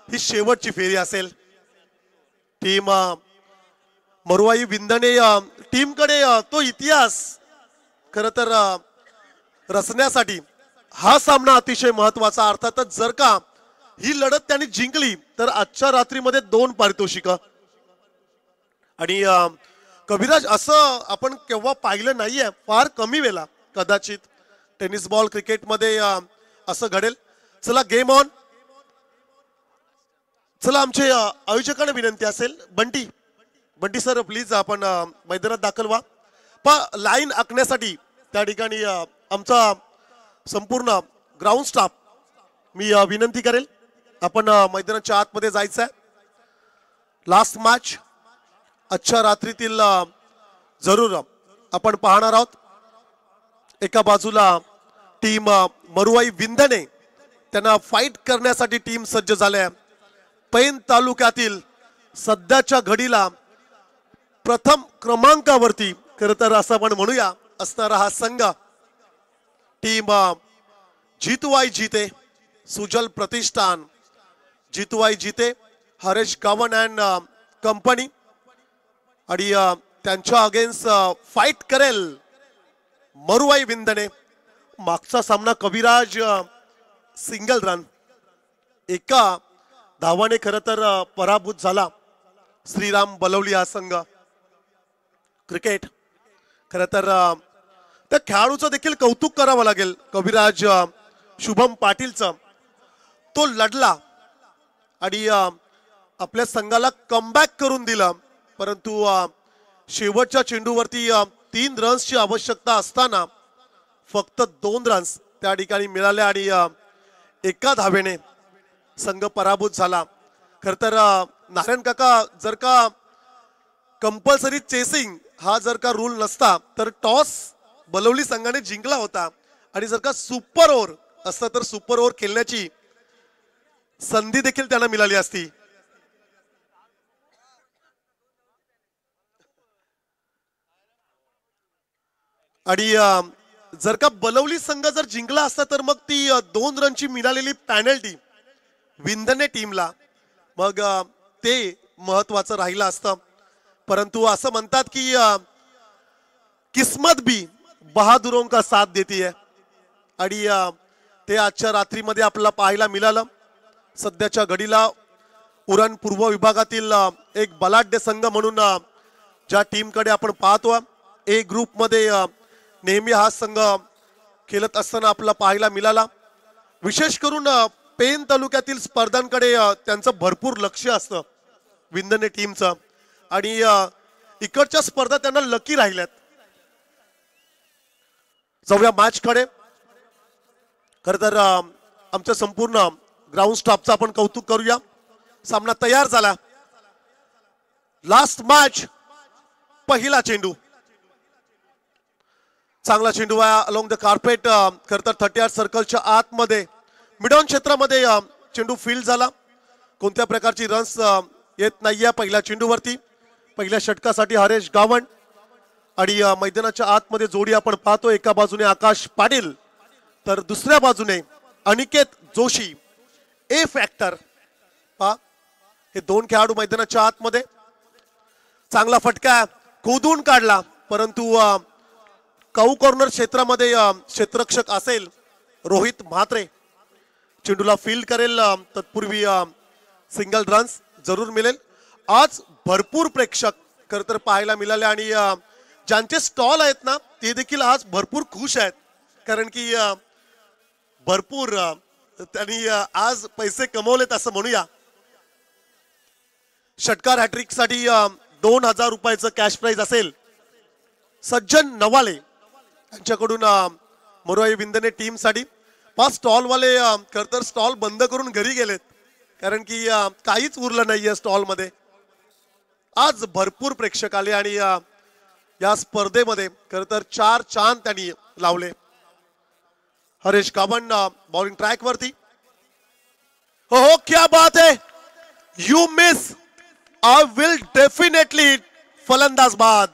ही शेवटची फेरी असेल. टीम मरुवाई विंदणे टीमकडे तो इतिहास खरं तर रचण्यासाठी हा सामना अतिशय महत्वाचा. अर्थातच जर का ही लढत त्यांनी जिंकली तर आजच्या रात्रीमध्ये 2 पारितोषिक. आणि कविराज असं आपण केव्हा पाहिलं नाहीये, फार कमी वेळा कदाचित टेनिस बॉल क्रिकेटमध्ये असं घडेल. चला गेम ऑन. चला आमचे आयोजकांना विनंती असेल, बंटी सर प्लीज आपण मैदानात दाखल व्हा. लाईन आखण्यासाठी त्या ठिकाणी आमचा संपूर्ण ग्राउंड स्टाफ मी विनंती करेल, आपण मैदानाच्या आतमध्ये जायचं आहे. लास्ट मॅच आजच्या रात्रीतील जरूर आपण पाहणार आहोत. एका बाजूला टीम मरुवाई विंदणे त्यांना फाईट करण्यासाठी टीम सज्ज झाल्या. पैन तालुक्यातील सध्याच्या घडीला प्रथम क्रमांकावरती खरं तर असं आपण म्हणूया असणारा हा संघ टीम जीतवाई जीते सुजल प्रतिष्ठान, जीतवाई जीते हरेश गावन अँड कंपनी आणि त्यांच्या अगेन्स्ट फाईट करेल मरुवाई विंदणे. मागचा सामना कविराज सिंगल रन एका धावाने खरं तर पराभूत झाला श्रीराम बलवली हा संघ. क्रिकेट खरं तर त्या खेळाडूचं देखील कौतुक करावं लागेल. कविराज शुभम पाटीलचं तो लढला आणि आपल्या संघाला कमबॅक करून दिला, परंतु शेवटच्या चेंडूवरती 3 रन्सची आवश्यकता असताना फक्त 2 रन्स त्या ठिकाणी मिळाल्या आणि एका धावेने संघ पराभूत झाला. खर तर नारायण काका जर का कंपल्सरी चेसिंग हा जर का रूल नसता तर टॉस बलवली संघाने जिंकला होता आणि जर का सुपर ओव्हर असतं तर सुपर ओव्हर खेळण्याची संधी देखील त्यांना मिळाली असती. आणि जर का बलवली संघ जर जिंकला असता तर मग ती 2 रनची मिळालेली पॅनल्टी विंदणे टीमला मग ते महत्वाचं राहिलं असतं. परंतु असं म्हणतात की किस्मत भी बहादुरों का साथ देती है आणि ते आजच्या रात्रीमध्ये आपल्याला पाहायला मिळालं. सध्याच्या घडीला उरण पूर्व विभागातील एक बलाढ्य संघ म्हणून ज्या टीमकडे आपण पाहतो ए ग्रुप मध्ये नेहमी हा संघ खेळत असताना आपल्याला पाहायला मिळाला. विशेष करून पेन तालुक्यातील स्पर्धांकडे त्यांचं भरपूर लक्ष असतं विंदणे टीमचं आणि इकडच्या स्पर्धा त्यांना लकी राहिल्यात. जाऊया मॅच कडे. खर तर आमच्या संपूर्ण ग्राउंड स्टाफचं आपण कौतुक करूया. सामना तयार झाला. लास्ट मॅच पहिला चेंडू चांगला चेंडू आहे अलोंग द कार्पेट. खर तर 38 सर्कलच्या आतमध्ये मिडॉन क्षेत्रामध्ये चेंडू फील्ड झाला. कोणत्या प्रकारची रन्स येत नाहीये पहिल्या चेंडूवरती. पहिल्या षटकासाठी हरेश गावण आणि मैदानाच्या आतमध्ये जोडी आपण पाहतो. एका बाजूने आकाश पाटील तर दुसऱ्या बाजूने अनिकेत जोशी ए फॅक्टर. हे 2 खेळाडू मैदानाच्या आतमध्ये. चांगला फटका खोदून काढला, परंतु काऊ कॉर्नर क्षेत्रामध्ये क्षेत्ररक्षक असेल रोहित म्हात्रे चेंडूला फील्ड करेल. तत्पूर्वी सिंगल रन्स जरूर मिळेल. आज भरपूर प्रेक्षक खर तर पाहायला मिळाले आणि ज्यांचे स्टॉल आहेत ना ते देखील आज भरपूर खुश आहेत, कारण की भरपूर त्यांनी आज पैसे कमवलेत असं म्हणूया. षटकार हॅट्रिक साठी 2000 रुपयाचं कॅश प्राइज असेल. सज्जन नवाले यांच्याकडून मरुवाई विंदणे टीम साठी. 5 स्टॉल वाले खर तर स्टॉल बंद करून घरी गेलेत, कारण की काहीच उरलं नाहीये स्टॉल मध्ये. आज भरपूर प्रेक्षक आले आणि या स्पर्धेमध्ये खर तर 4 चांद त्यांनी लावले. हरेश गावण बॉलिंग ट्रॅक वरती. हो क्या बात है, you miss. I will definitely फलंदाज बाद.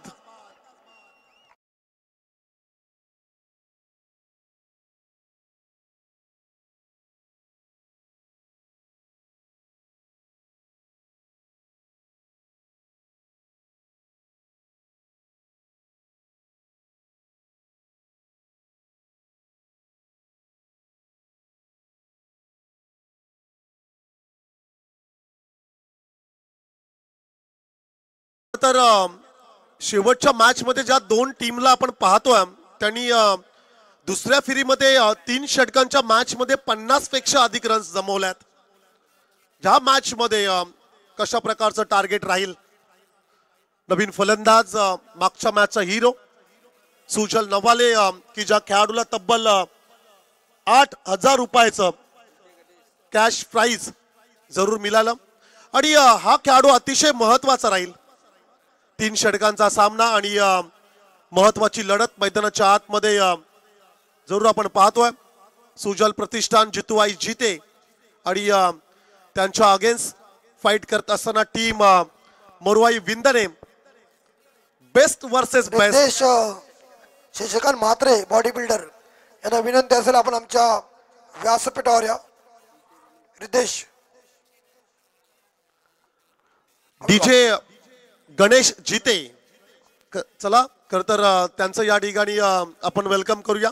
तर शेवटच्या मॅच मध्ये ज्या दोन टीमला आपण पाहतोय त्यांनी दुसऱ्या फेरीमध्ये 3 षटकांच्या मॅच मध्ये 50 पेक्षा अधिक रन्स जमवल्यात. ह्या मॅच मध्ये कशा प्रकारचं टार्गेट राहील. नवीन फलंदाज मागच्या मॅचचा हिरो सुजल नवाले की ज्या खेळाडूला तब्बल 8,000 रुपयाचं कॅश प्राइज जरूर मिळालं आणि हा खेळाडू अतिशय महत्वाचा राहील. 3 षटकांचा सामना आणि महत्वाची लढत मैदानाच्या आतमध्ये जरूर आपण पाहतोय. सुजल प्रतिष्ठान जितूआई जिते आणि त्यांच्या अगेन्स्ट फाईट करत असताना टीम मोरवाई विंदने best versus best. Shashikant Mhatre body builder यांना विनंती असेल आपण आमच्या व्यासपीठावर या. रितेश डीजे गणेश जिते चला खर तर त्यांचं या ठिकाणी आपण वेलकम करूया.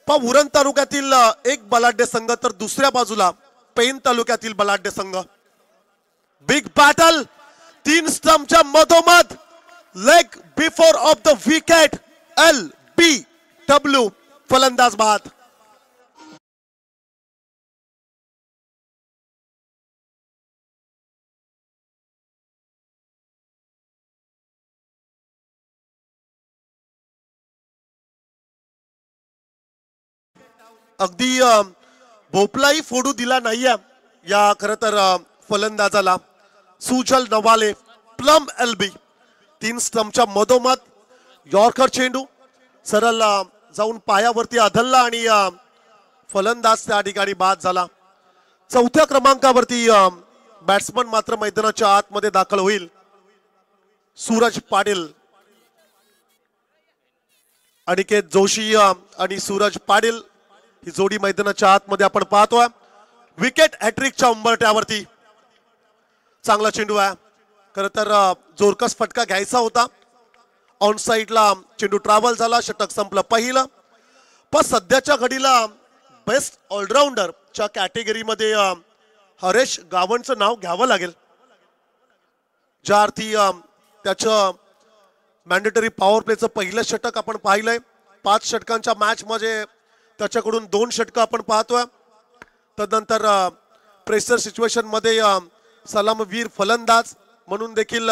उरण तालुक्यातील एक बलाढ्य संघ तर दुसऱ्या बाजूला पेन तालुक्यातील बलाढ्य संघ. बिग बॅटल 3 स्टंपच्या मधोमध leg before of the wicket LBW फलंदाज बाद. अगदी भोपलाही फोडू दिला नाहीये या खर तर फलंदाजाला. सुजल नवाले प्लम LB 3 स्टंपच्या मधोमध यॉर्कर चेंडू सरळ जाऊन पायावरती आदळला आणि फलंदाज त्या ठिकाणी बाद झाला. 4थ्या क्रमांकावरती बॅट्समन मात्र मैदानाच्या आतमध्ये दाखल होईल. सूरज पाटील अनिकेत जोशी आणि सूरज पाटील ही जोडी मैदानाच्या आतमध्ये आपण पाहतोय. विकेट हॅट्रिकच्या उंबरठ्यावरती चांगला चेंडू आहे. खरं तर जोरकस फटका घ्यायचा होता. ऑन साइडला चेंडू ट्रॅव्हल झाला. षटक संपलं पहिलं. पण सध्याच्या घडीला बेस्ट ऑलराऊंडरच्या कॅटेगरीमध्ये हरेश गावणचं नाव घ्यावं लागेल. ज्या अर्थी त्याचं मॅन्डेटरी पॉवर प्लेचं पहिलं षटक आपण पाहिलंय. 5 षटकांच्या मॅच मध्ये त्याच्याकडून 2 षटकं आपण पाहतोय. तदनंतर प्रेशर सिच्युएशन मध्ये सलामवीर फलंदाज म्हणून देखील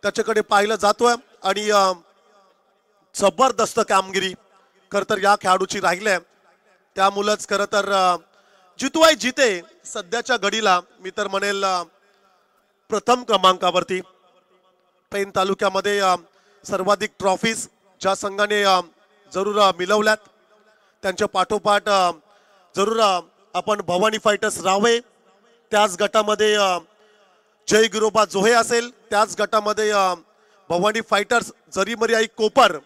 त्याच्याकडे पाहिलं जातोय आणि जबरदस्त कामगिरी खर तर या खेळाडूची राहिली आहे. त्यामुळेच खर तर जितूआई जिते सध्याच्या घडीला मी तर म्हणेल प्रथम क्रमांकावरती. पेन तालुक्यामध्ये सर्वाधिक ट्रॉफीज ज्या संघाने जरूर मिळवल्यात त्यांच्या पाठोपाठ जरूर आपण भवानी फायटर्स रावे, त्याच गटामध्ये जय गिरोबा जोहे असेल, त्याच गटामध्ये भवानी फायटर्स जरीमरियाई कोपर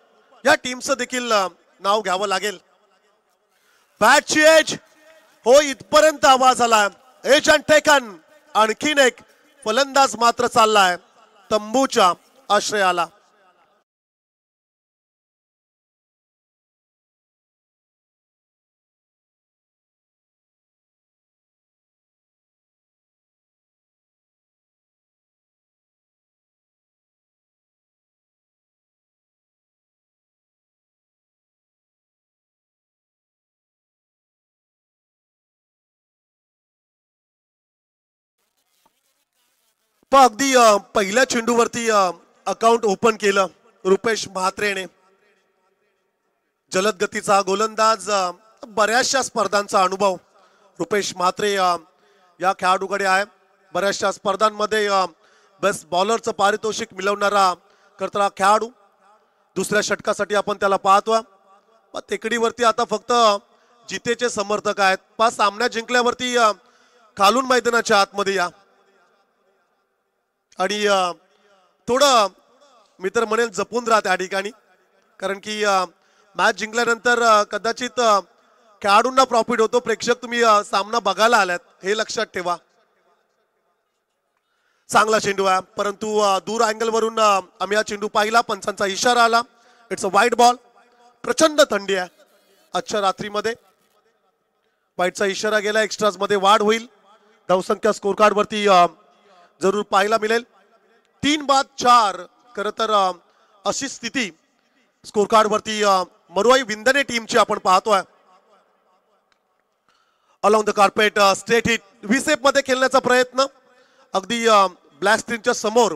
या टीमचं देखील नाव घ्यावं लागेल. बॅटची एज हो इथपर्यंत आवाज आला. Edge and taken. आणखीन एक फलंदाज मात्र चाललाय तंबूच्या आश्रयाला. अगदी पहिल्या चेंडूवरती अकाउंट ओपन केलं रुपेश म्हात्रेने. जलद गतीचा गोलंदाज, बऱ्याचशा स्पर्धांचा अनुभव रुपेश म्हात्रे या खेळाडूकडे आहे. बऱ्याचशा स्पर्धांमध्ये बेस्ट बॉलरचं पारितोषिक मिळवणारा करणारा खेळाडू. दुसऱ्या षटकासाठी आपण त्याला पाहतोय. टेकडीवरती आता फक्त जितेचे समर्थक आहेत. 5 सामन्या जिंकल्यावरती खालून मैदानाच्या आतमध्ये या आणि थोडं मी तर म्हणेल जपून राहा त्या ठिकाणी. कारण की मॅच जिंकल्यानंतर कदाचित खेळाडूंना प्रॉफिट होतो. प्रेक्षक तुम्ही सामना बघायला आलात हे लक्षात ठेवा. चांगला चेंडू आहे परंतु दूर अँगल वरून आम्ही हा चेंडू पाहिला. पंचांचा इशारा आला. इट्स अ वाईट बॉल. प्रचंड थंडी आहे आजच्या रात्रीमध्ये. वाईटचा इशारा गेला. एक्स्ट्राज मध्ये वाढ होईल. धावसंख्या स्कोर कार्ड वरती जरूर पाहायला मिळेल. 3-4 खरं तर अशी स्थिती स्कोर कार्ड वरती मरुआई विंदने टीमची आपण पाहतोय. Along the carpet straight hit विसेप मध्ये खेळण्याचा प्रयत्न अगदी ब्लॅक स्क्रीनच्या समोर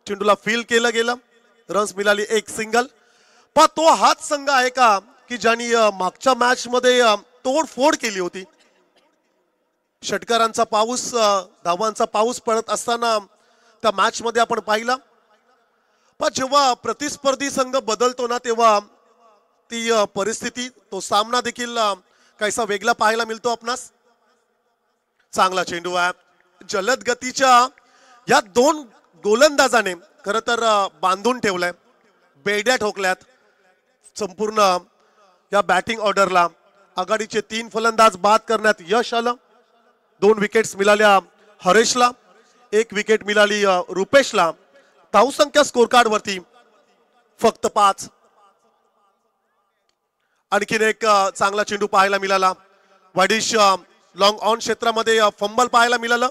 चेंडूला फील केलं गेलं. रन्स मिळाली एक सिंगल. पण तो हाच संघ आहे का की ज्यांनी मागच्या मॅच मध्ये तोडफोड केली होती. षटकारांचा पाऊस धावांचा पाऊस पडत असताना त्या मॅच मध्ये आपण पाहिला. पण जेव्हा प्रतिस्पर्धी संघ बदलतो ना तेव्हा ती परिस्थिती तो सामना देखील काहीसा वेगळा पाहायला मिळतो आपणास. चांगला चेंडू आहे जलद गतीच्या या दोन गोलंदाजाने खरं तर बांधून ठेवलंय. बेड्या ठोकल्यात संपूर्ण या बॅटिंग ऑर्डरला. आघाडीचे 3 फलंदाज बाद करण्यात यश आलं. 2 विकेट्स मिळाल्या हरेशला, 1 विकेट मिळाली रुपेशला. धावसंख्या स्कोर कार्ड वरती फक्त 5. आणखीन एक चांगला चेंडू पाहायला मिळाला. वाडिश लॉंग ऑन क्षेत्रामध्ये फंबल पाहायला मिळालं.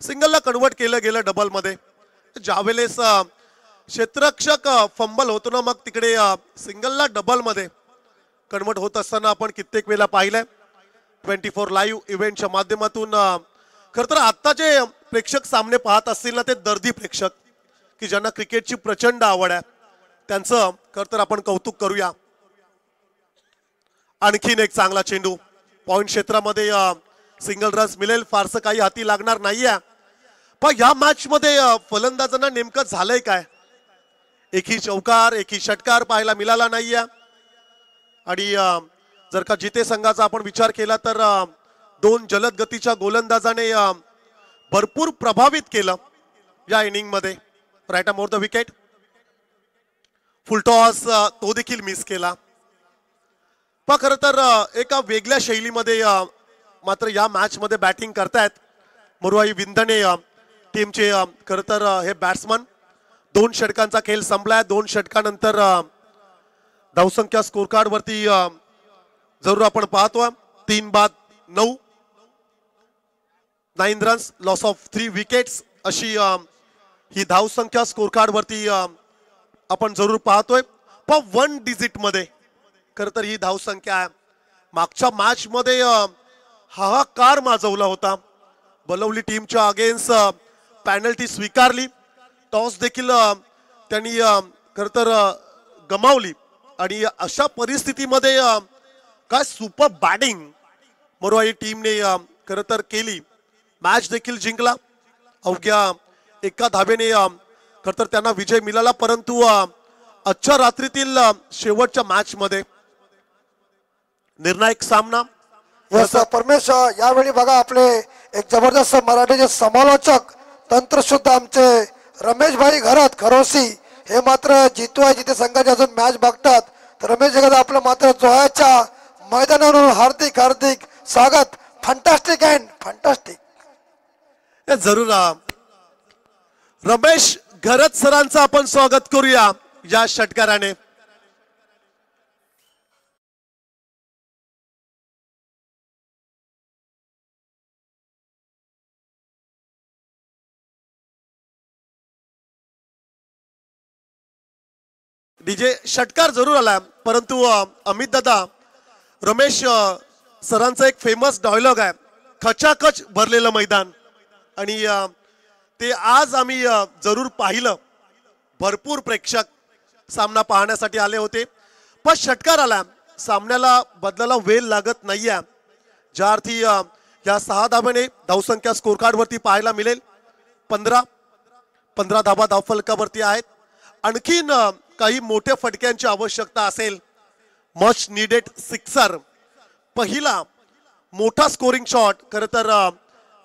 सिंगलला कन्वर्ट केलं गेलं डबल मध्ये. ज्यावेळेस क्षेत्ररक्षक फंबल होतो ना मग तिकडे सिंगलला डबल मध्ये कन्वर्ट होत असताना आपण कित्येक वेळा पाहिलंय. 24 लाईव्ह इव्हेंटच्या माध्यमातून खरं तर आता जे प्रेक्षक सामने पाहत असतील ना ते दर्दी प्रेक्षक की ज्यांना क्रिकेटची प्रचंड आवड आहे त्यांचं खरं तर आपण कौतुक करूया. आणखीन एक चांगला चेंडू पॉइंट क्षेत्रामध्ये सिंगल रन्स मिळेल फारसं काही हाती लागणार नाहीये. पण या मॅच मध्ये फलंदाजांना नेमकं झालंय काय. एकही चौकार एकही षटकार पाहायला मिळाला नाहीये. आणि जर का जिते संघाचा आपण विचार केला तर 2 जलद गतीच्या गोलंदाजाने भरपूर प्रभावित केलं या इनिंग मध्ये. Right more the wicket full toss तो देखील मिस केला. पण खरं तर एका वेगळ्या शैलीमध्ये मात्र या मॅच मध्ये बॅटिंग करतायत मरुआई विंदने टीमचे खरं तर हे बॅट्समन. 2 षटकांचा खेळ संपलाय. 2 षटकानंतर धावसंख्या स्कोर कार्ड वरती जरूर आपण पाहतो 3-9 9 रन्स लॉस ऑफ 3 विकेट्स अशी ही धावसंख्या स्कोर कार्ड वरती आपण जरूर पाहतोय. पण 1 डिजिट मध्ये खरं तर ही धावसंख्या आहे. मागच्या मॅच मध्ये हाहाकार माजवला होता. बलवली टीमच्या अगेन्स्ट पेनल्टी स्वीकारली. टॉस देखील त्यांनी खरं तर गमावली. आणि अशा परिस्थितीमध्ये काय सुपर बॅटिंग मरुआई टीमने खरं तर केली. मॅच देखील जिंकला. अवघ्या एका धावेने खरं तर त्यांना विजय मिळाला. परंतु आजच्या रात्रीतील शेवटच्या मॅच मध्ये निर्णायक सामना. यस परमेश यावेळी बघा आपले एक जबरदस्त मराठीचे समालोचक तंत्रशुद्ध आमचे रमेश भाई घरात खरोसी हे मात्र जितू आहे जिथे संघाची अजून मॅच बघतात. तर रमेश जगत आपलं मात्र जोहाच्या मैदानावरून हार्दिक हार्दिक स्वागत. Fantastic and fantastic. जरूर रमेश घरत सरांचं आपण स्वागत करूया या षटकाराने. डीजे षटकार जरूर आला परंतु अमित दादा रमेश सरांचा एक फेमस डायलॉग आहे खचाखच भरलेलं मैदान. आणि ते आज आम्ही जरूर पाहिलं. भरपूर प्रेक्षक सामना पाहण्यासाठी आले होते. पण षटकार आला सामन्याला बदलायला वेळ लागत नाहीये. ज्या अर्थी या 6 धाब्याने धावसंख्या स्कोर कार्ड वरती पाहायला मिळेल. 15 धाबा धावफलकावरती आहेत. आणखीन काही मोठ्या फटक्यांची आवश्यकता असेल. मच नीडेड सिक्सर पहिला मोठा स्कोरिंग शॉट खरं तर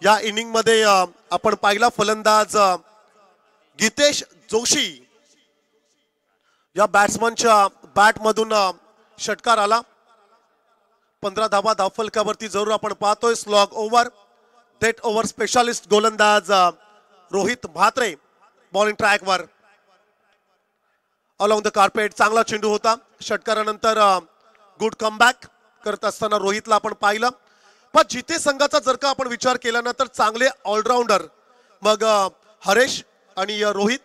या इनिंग मध्ये आपण पाहिला. फलंदाज गीतेश जोशी या बॅट्समनच्या बॅट मधून षटकार आला. 15 धाबा धावफलकावरती जरूर आपण पाहतोय. Slog over death over specialist गोलंदाज रोहित म्हात्रे बॉलिंग ट्रॅकवर. अलॉंग द कार्पेट चांगला चेंडू होता. षटकारानंतर गुड कमबॅक करत असताना रोहितला आपण पाहिलं. पण जिथे संघाचा जर का आपण विचार केला ना तर चांगले ऑलराऊंडर मग हरेश आणि रोहित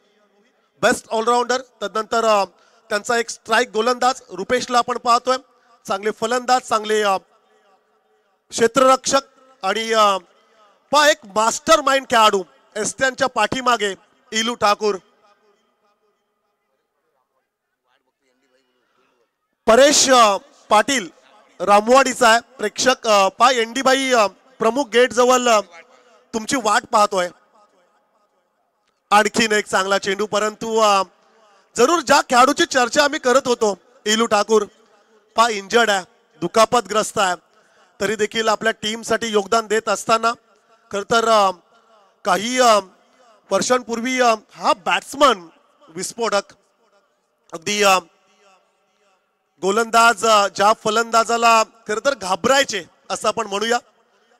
बेस्ट ऑलराऊंडर. तदनंतर त्यांचा एक स्ट्राईक गोलंदाज रुपेशला आपण पाहतोय, चांगले फलंदाज, चांगले क्षेत्ररक्षक आणि पहा एक मास्टर माइंड खेळाडू एस्ट्यांच्या पाठीमागे इलू ठाकूर. परेश पाटील रामवाडीचा आहे प्रेक्षक. पहा एनडीबाई प्रमुख गेट जवळ तुमची वाट पाहतोय. आणखीन एक चांगला चेंडू, परंतु जरूर ज्या खेळाडूची चर्चा आम्ही करत होतो इलू ठाकूर पहा इंजर्ड आहे, दुखापतग्रस्त आहे, तरी देखील आपल्या टीमसाठी योगदान देत असताना खर तर काही वर्षांपूर्वी हा बॅट्समन विस्फोटक अगदी गोलंदाज ज्या फलंदाजाला खर तर घाबरायचे असं आपण म्हणूया,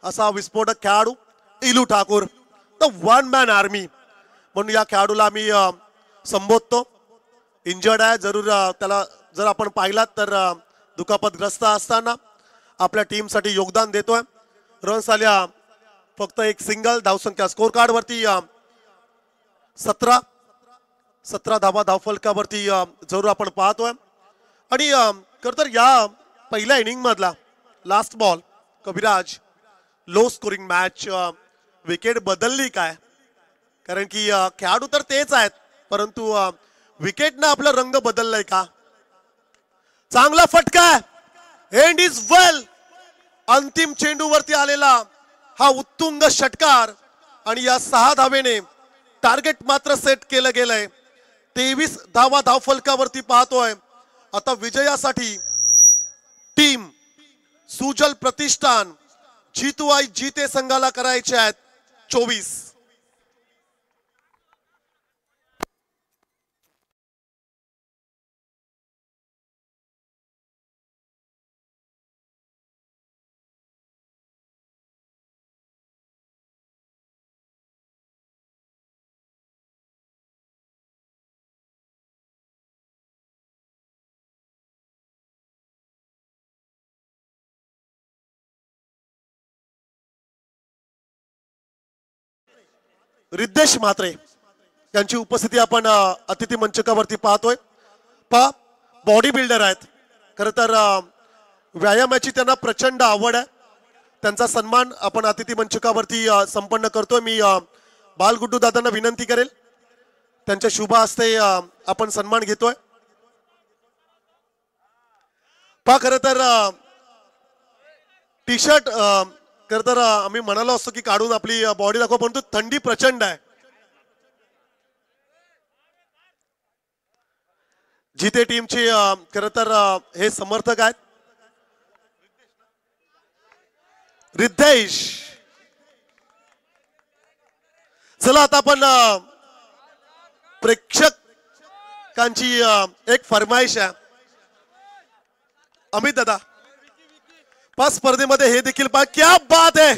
असा विस्फोटक खेळाडू इलू Thakur. The one man army म्हणून या खेळाडूला आम्ही संबोधतो. इंजर्ड आहे, जरूर त्याला जर आपण पाहिलात तर दुखापतग्रस्त असताना आपल्या टीमसाठी योगदान देतोय. रन्स आल्या फक्त एक सिंगल, धावसंख्या स्कोर कार्ड वरती 17 धावा धावफलकावरती जरूर आपण पाहतोय. आणि खर तर या पहिल्या इनिंग मधला लास्ट बॉल कविराज लो स्कोरिंग मॅच, विकेट बदलली काय? कारण की खेळाडू तर तेच आहेत, परंतु विकेटनं आपला रंग बदललाय का? चांगला फटका, एंड इज वेल. अंतिम चेंडूवरती आलेला हा उत्तुंग षटकार आणि या 6 धावेने टार्गेट मात्र सेट केलं गेलंय. 23 धावा धावफलकावरती पाहतोय. आता विजयासाठी टीम सुजल प्रतिष्ठान जीतू आई जीते संघाला करायचे आहेत 24. रिद्देश म्हात्रे यांची उपस्थिती आपण अतिथी मंचकावरती पाहतोय. पहा बॉडी बिल्डर आहेत, खर तर व्यायामाची त्यांना प्रचंड आवड आहे. त्यांचा सन्मान आपण अतिथी मंचकावरती संपन्न करतोय. मी बालगुड्डू दादांना विनंती करेल, त्यांच्या शुभ हस्ते आपण सन्मान घेतोय. पहा खर तर टी शर्ट खर तर आम्ही म्हणालो असतो की काढून आपली बॉडी दाखव, परंतु थंडी प्रचंड आहे. जिथे टीमचे खर तर हे समर्थक आहेत. रिद्धेश, चला आता आपण प्रेक्षकांची एक फरमाईश आहे. अमित दादा पाच स्पर्धेमध्ये हे देखील पहा, क्या बात आहे.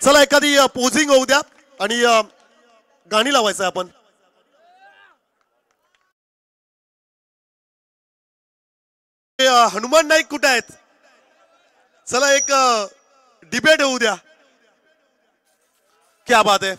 चला एखादी पोजिंग होऊ द्या आणि गाणी लावायचं आपण. हनुमान नाईक कुठे आहेत? चला एक डिबेट होऊ द्या. क्या बात आहे.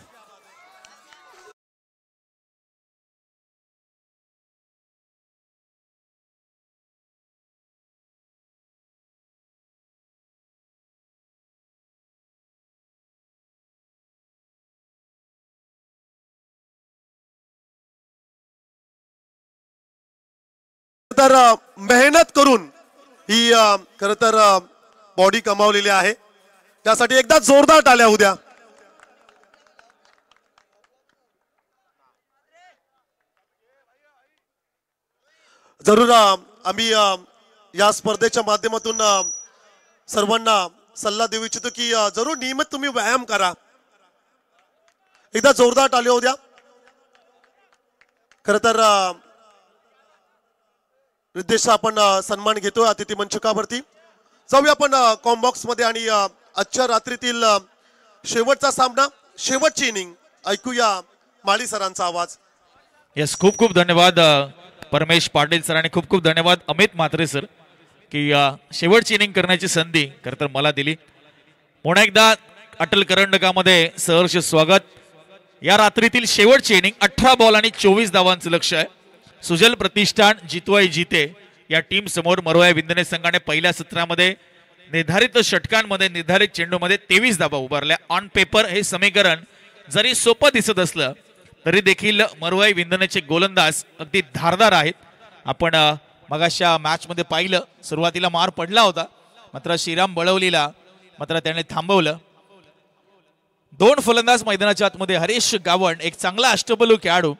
तर मेहनत करून ही खर तर बॉडी कमावलेली आहे, त्यासाठी एकदा जोरदार टाळ्या होऊ द्या. जरूर आम्ही या स्पर्धेच्या माध्यमातून सर्वांना सल्ला देऊ इच्छितो की जरूर नियमित तुम्ही व्यायाम करा. एकदा जोरदार टाळ्या होऊ द्या. खर तर रिद्धेशचा आपण सन्मान घेतोय अतिथी मंचकावरती. जाऊया आपण कॉम्बॉक्स मध्ये आणि आजच्या रात्रीतील शेवटचा सामना, शेवटची इनिंग ऐकूया माळी सरांचा आवाज. यस, खूप खूप धन्यवाद परमेश पाटील सर आणि खूप खूप धन्यवाद अमित म्हात्रे सर की शेवटची इनिंग करण्याची संधी खरं तर मला दिली. पुन्हा एकदा अटल करंडकामध्ये सहर्ष स्वागत. या रात्रीतील शेवटची इनिंग 18 बॉल आणि 24 धावांचं लक्ष आहे. सुजल प्रतिष्ठान जितवाई जिते या टीम समोर मरोया विंदने संघाने पहिल्या सत्रामध्ये निर्धारित षटकांमध्ये निर्धारित चेंडूमध्ये 23 धावा उभारल्या. ऑन पेपर हे समीकरण जरी सोपं दिसत असलं तरी देखील मरोया विंदनेचे गोलंदाज अगदी धारदार आहेत. आपण मगाशा मॅच मध्ये पाहिलं, सुरुवातीला मार पडला होता, मात्र श्रीराम बळवलीला मात्र त्याने थांबवलं. 2 फलंदाज मैदानाच्या आतमध्ये हरीश गावंड, एक चांगला अष्टपैलू खेळाडू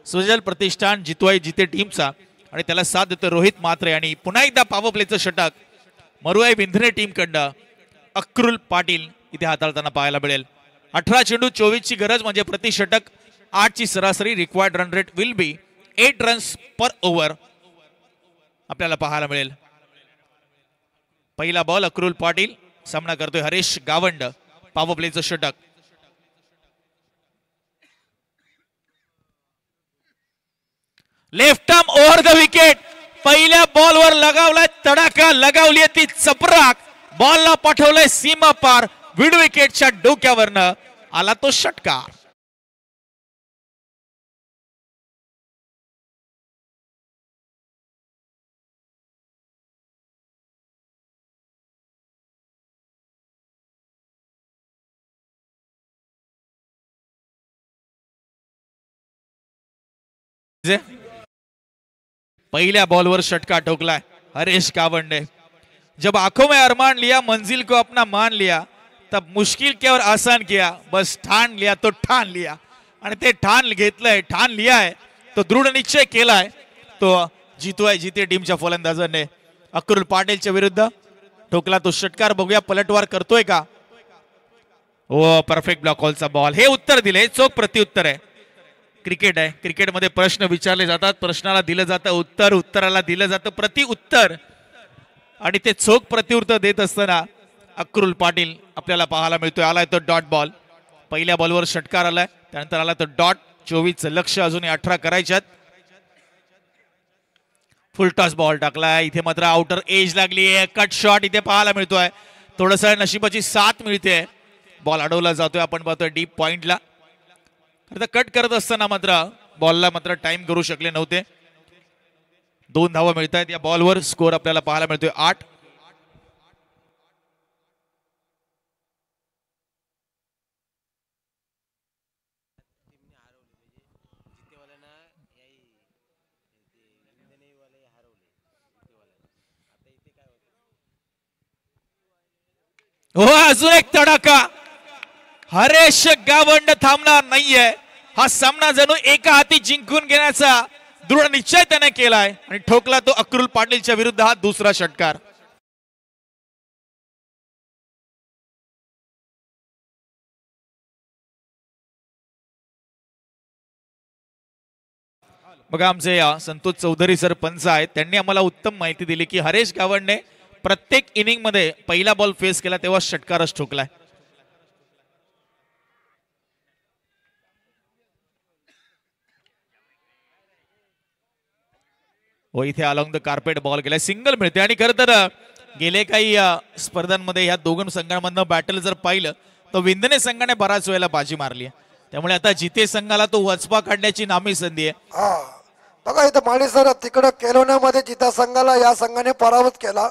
सुजल प्रतिष्ठान जितवाई जिते टीमचा, आणि त्याला साथ देतो रोहित म्हात्रे. आणि पुन्हा एकदा पॉवर प्लेचं षटक मरुआई विंधने टीम कडनं अक्रुल पाटील इथे हाताळताना पाहायला मिळेल. 18 चेंडू 24 ची गरज म्हणजे प्रति षटक 8 ची सरासरी. Required run rate will be 8 runs per over आपल्याला पाहायला मिळेल. पहिला बॉल अक्रुल पाटील, सामना करतोय हरीश गावंड. पॉवर प्लेचं षटक. Left arm over the wicket. पहिल्या बॉलवर लगावलाय तडाखा, लगावली ती चपराक, बॉलला पाठवलंय सीमा पार. मिड विकेटच्या डोक्यावरनं आला तो षटकार. पहिल्या बॉलवर षटका ठोकलाय हरीश गावंड ने. जब आंखों में अरमान लिया, मंजिल को अपना मान लिया, तब मुश्किल के और आसान किया, बस ठान लिया तो ठान लिया. आणि ते ठान घेतलंय, ठान लिया आहे तो दृढ निश्चय केलाय तो जितवाय जिते टीमच्या फलंदाजाने. अक्रुल पाटीलच्या विरुद्ध ठोकला तो षटकार. बघूया पलटवार करतोय का. ओ परफेक्ट ब्लॉक हॉलचा बॉल. हे उत्तर दिले, चोख प्रत्युत्तर आहे. क्रिकेट आहे, क्रिकेटमध्ये प्रश्न विचारले जातात, प्रश्नाला दिलं जातं उत्तर, उत्तराला दिलं जातं प्रति उत्तर, आणि ते चोख प्रत्युत्तर देत असताना अक्रुल पाटील आपल्याला पाहायला मिळतोय. आलाय तो डॉट बॉल. पहिल्या बॉलवर षटकार आलाय, त्यानंतर आला तो डॉट. 24 लक्ष, अजूनही 18 करायच्यात. फुल टॉस बॉल टाकलाय. इथे मात्र आउटर एज लागली आहे. कट शॉट इथे पाहायला मिळतोय. थोडस नशिबाची साथ मिळते. बॉल अडवला जातोय, आपण पाहतोय डीप पॉइंटला. कट करत असताना मात्र बॉलला मात्र टाइम करू शकले नव्हते. 2 धावा मिळत आहेत या बॉलवर. स्कोर आपल्याला पाहायला मिळतोय 8. हो, अजून एक तडाखा. हरीश गावंड थांबणार नाहीये. हा सामना जणू एका हाती जिंकून घेण्याचा दृढ निश्चय त्याने केलाय आणि ठोकला तो अक्रुल पाटीलच्या विरुद्ध हा दुसरा षटकार. बघा, आमचे संतोष चौधरी सर पंच आहेत, त्यांनी आम्हाला उत्तम माहिती दिली की हरीश गावंडने प्रत्येक इनिंग मध्ये पहिला बॉल फेस केला तेव्हा षटकारच ठोकलाय. हो, इथे अलॉंग द कार्पेट बॉल गेला, सिंगल मिळते. आणि खरं तर गेले काही स्पर्धांमध्ये ह्या दोघं संघांमधनं बॅटल जर पाहिलं तर विंधने संघाने बराच वेळेला बाजी मारली आहे. त्यामुळे आता जिते संघाला तो वचपा काढण्याची नामी संधी आहे. बघा इथं माळी सर, तिकडं केलोण्यामध्ये जिता संघाला या संघाने पराभूत केला.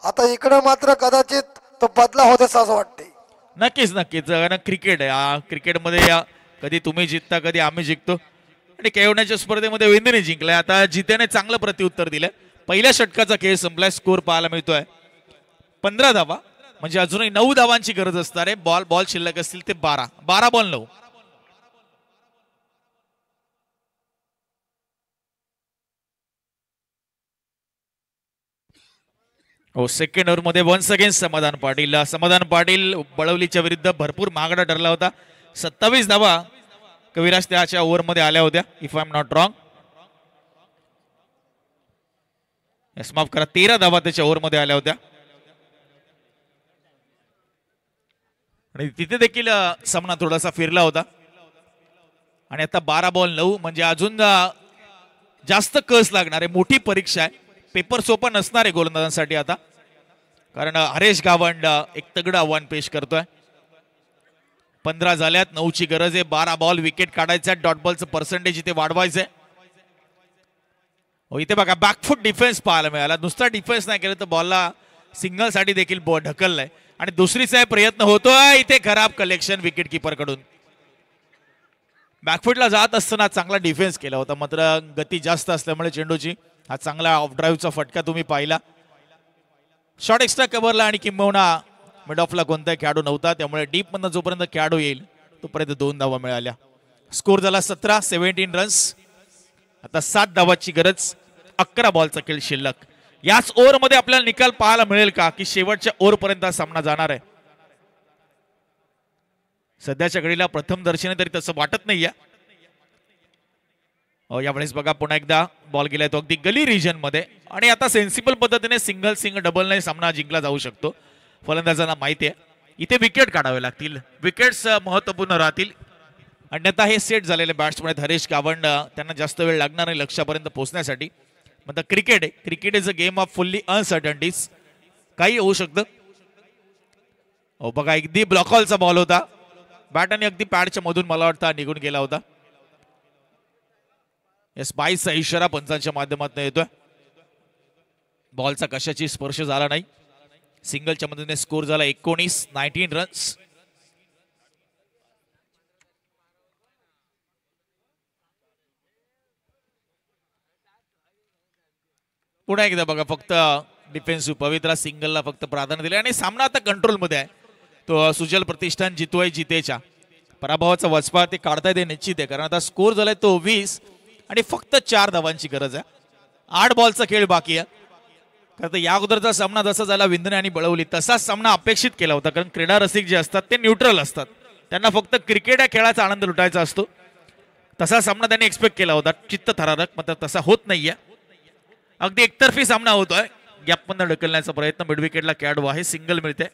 आता इकडं मात्र कदाचित तो बदला होत असं वाटते. नक्कीच नक्कीच. क्रिकेट आहे, क्रिकेटमध्ये कधी तुम्ही जिंकता कधी आम्ही जिंकतो. आणि केवण्याच्या स्पर्धेमध्ये विंधने जिंकलाय. आता जितेने चांगलं प्रत्युत्तर दिलंय. पहिल्या षटकाचा खेळ संपलाय. स्कोर पाहायला मिळतोय 15 धावा, म्हणजे अजूनही 9 धावांची गरज असणार आहे. बॉल शिल्लक असतील ते 12 बॉल 9. हो, सेकंड ओव्हर मध्ये वन्स अगेन समाधान पाटील बळवलीच्या विरुद्ध भरपूर महागडा ठरला होता. 27 धावा कविराज त्याच्या ओव्हर मध्ये आल्या होत्या, if I am not wrong. माफ करा, 13 धावा त्याच्या ओव्हर मध्ये आल्या होत्या. आणि तिथे देखील सामना थोडासा फिरला होता. आणि आता 12 बॉल 9, म्हणजे अजून जास्त कस लागणार आहे. मोठी परीक्षा आहे. पेपर सोपा नसणार आहे गोलंदाजांसाठी आता, कारण हरीश गावंड एक तगडं आव्हान पेश करतोय. 15 झाल्यात, 9ची गरज आहे. 12 बॉल विकेट काढायचा, डॉट बॉलचं पर्सेंटेज इथे वाढवायचंय. इथे बघा बॅकफुट डिफेन्स पाहायला मिळाला. नुसता डिफेन्स नाही केलं तर बॉलला सिंगल साठी देखील ढकललाय. आणि दुसरीचा प्रयत्न होतोय इथे, खराब कलेक्शन विकेट किपर कडून. बॅकफुटला जात असताना चांगला डिफेन्स केला होता, मात्र गती जास्त असल्यामुळे चेंडूची हा चांगला ऑफ ड्राईव्हचा फटका तुम्ही पाहिला. शॉर्ट एक्स्ट्रा कव्हरला आणि किंबहुना मिड ऑफला कोणताही खेळाडू नव्हता, त्यामुळे डीप मधनं जोपर्यंत खेळाडू येईल तोपर्यंत 2 धावा मिळाल्या. स्कोर झाला 17 रन्स. आता 7 धावाची गरज, 11 बॉलचा खेळ शिल्लक. याच ओव्हरमध्ये आपल्याला निकाल पाहायला मिळेल का, की शेवटच्या ओव्हरपर्यंत हा सामना जाणार आहे? सध्याच्या घडीला प्रथम दर्शनी तरी तसं वाटत नाहीये. यावेळेस बघा पुन्हा एकदा बॉल गेलाय तो अगदी गली रिजन मध्ये, आणि आता सेन्सिबल पद्धतीने सिंगल डबल ने सामना जिंकला जाऊ शकतो. फलंदाजांना माहिती आहे इथे विकेट काढावे लागतील, विकेट्स महत्वपूर्ण राहतील. अन्यथा हे सेट झालेले बॅट्समन आहेत हरीश गावंड, त्यांना जास्त वेळ लागणार नाही लक्ष्यापर्यंत पोहोचण्यासाठी. म्हणजे क्रिकेट आहे, cricket is a game off fully uncertainties, काही होऊ शकतं. बघा अगदी ब्लॉकॉलचा बॉल होता, बॅटाने अगदी पॅडच्या मधून मला वाटतं निघून गेला होता. यस, 22चा इशारा पंचांच्या माध्यमातून येतोय. बॉलचा कशाची स्पर्श झाला नाही. सिंगलच्या मधून स्कोर झाला 19 रन्स. पुन्हा एकदा बघा फक्त डिफेन्सिव्ह पवित्रा सिंगलला फक्त प्राधान्य दिले आणि सामना आता कंट्रोलमध्ये आहे. तो सुजल प्रतिष्ठान जितवाय जितेच्या पराभवाचा वचपा ते काढता येते निश्चित आहे, कारण आता स्कोर झालाय तो 20 आणि फक्त 4 धावांची गरज आहे. 8 बॉलचा खेळ बाकी आहे. कारण या अगोदरचा सामना जसा झाला विंदने आणि बळवली तसाच सामना अपेक्षित केला होता, कारण क्रीडा रसिक जे असतात ते न्यूट्रल असतात, त्यांना फक्त क्रिकेट या खेळाचा आनंद लुटायचा असतो. तसा सामना त्यांनी एक्सपेक्ट केला होता चित्त थरारक, मात्र तसा होत नाहीये. अगदी एकतर्फी सामना होतोय. गॅप मधून ढकलण्याचा प्रयत्न, मिड विकेटला खेळाडू आहे, सिंगल मिळते.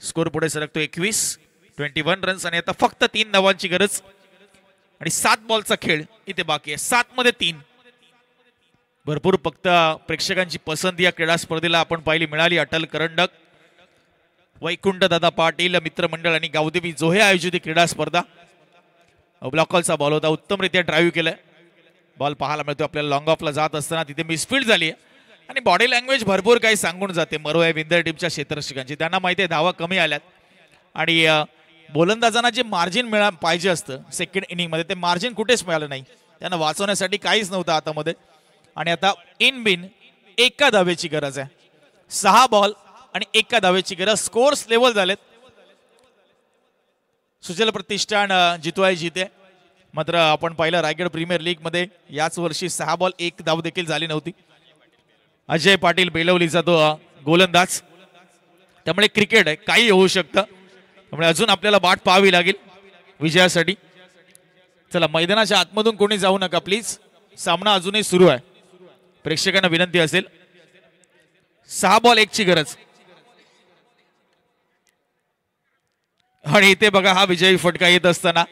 स्कोर पुढे सरकतो 21 रन्स आणि आता फक्त 3 धावांची गरज आणि 7 बॉलचा खेळ इथे बाकी आहे. 7 मध्ये 3. भरपूर फक्त प्रेक्षकांची पसंती या क्रीडा स्पर्धेला आपण पाहिली मिळाली. अटल करंडक, वैकुंठ दादा पाटील मित्रमंडळ आणि गावदेवी जोहे आयोजित क्रीडा स्पर्धा. ब्लॉकॉलचा बॉल होता, उत्तमरित्या ड्राईव्ह केलाय. बॉल पाहायला मिळतो आपल्याला लॉंग ऑफला जात असताना, तिथे मिसफील्ड झाली आहे आणि बॉडी लँग्वेज भरपूर काही सांगून जाते मरोया विंदर टीमच्या क्षेत्ररक्षकांची. त्यांना माहिती आहे धावा कमी आल्यात आणि गोलंदाजांना जे मार्जिन पाहिजे असतं सेकंड इनिंग मध्ये ते मार्जिन कुठेच मिळालं नाही. त्यांना वाचवण्यासाठी काहीच नव्हतं हातामध्ये. आणि आता इन बिन 1 धावेची गरज आहे. 6 बॉल आणि 1 धावेची गरज. स्कोर्स लेवल झालेत. सुजल प्रतिष्ठान जितवाय जिते, मात्र आपण पाहिलं रायगड प्रीमियर लीग मध्ये याच वर्षी 6 बॉल 1 धाव देखील झाली नव्हती. अजय पाटील बेलवलीचा तो गोलंदाज. त्यामुळे क्रिकेट आहे, काही होऊ शकतं. त्यामुळे अजून आपल्याला वाट पाहावी लागेल विजयासाठी. चला मैदानाच्या आतमधून कोणी जाऊ नका प्लीज, सामना अजूनही सुरू आहे. प्रेक्षकांना विनंती असेल. 6 बॉल 1 ची गरज आणि इथे बघा हा विजयी फटका येत असताना